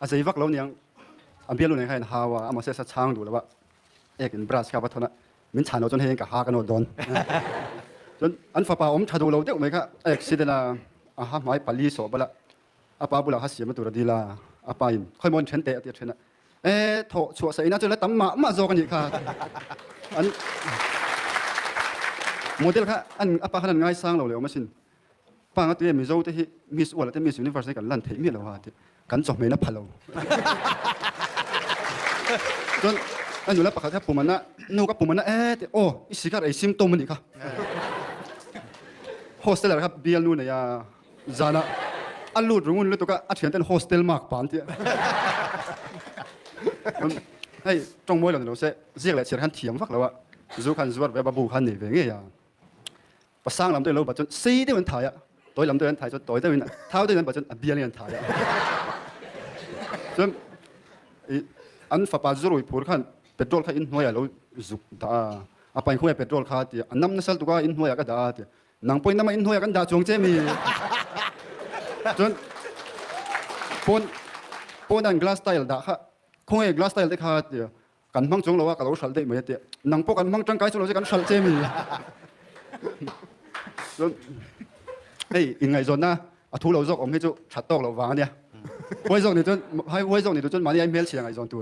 อาศัยวักเราเนี่ยอันเบียร์รู้ในใครฮาวาอามาเสสช่างดูแล้วว่าเอกอินบราสกับวัฒนะมินชาโนจนเฮงกับฮากันโดนจนอันฟ้าป่าชาดูเราเด็กไหมครับเอกสิเดนะฮะไม่ปาลีสอบละอาปาบุลาฮัสเสียมาตัวดีละอาปาอินค่อยมอนเชนเตะเตียเชนะโถชัวใส่น่าจะเลยตั้มมาโจกันอีกค่ะอันโมเดลค่ะอันอาปาขนาดง่ายสร้างเราเลยไม่สินป้าก็ตัวมิโซที่มิสวอลที่มิสยูนิเวอร์ซิตี้กันลั่นเทมีแล้วว่ากันจบไม่นับพะโลจนอันอยู่แล้วปากถ้าปุ่มมันนะนู่กับปุ่มมันนะโอ้อีสิการไอซิมโตมันอีกค่ะโฮสเทลครับเบียร์นู่นเนี่ยจานะอันลูดรุ่งนู่นตัวก็อัดเขียนเป็นโฮสเทลมากปานที่ให้จงมวยเราเนี่ยเราเสียเลยเสียขันเถียงฟักแล้วว่าจูขันจูวัดแบบบูขันนี่เป็นไงอย่างภาษาลำตัวเราแบบจนซีได้เป็นถ่ายตัวลำตัวนั้นถ่ายจนตัวได้เป็นเท้าได้เป็นแบบจนเบียร์เนี่ยถ่ายจนอันฟ้าป่าจูรุยพูดขันเป็นโรลข้าอินหัวเราจุกตาapa yang huya petrol khati anam nasal tuka in huya ka da ti nang point na in huya kan da chung che mi chon pon an glass style da kha khoi glass style de kha ti kan mang chung lo wa ka lo sal de me ti nang po kan mang chang kai chung lo se kan sal che mi chon ei in ngai zon na a thu lo jok om he chu that tok lo wa nia hoi jok ni chon hai hoi jok ni chon mani ai mel chiang ai zon tu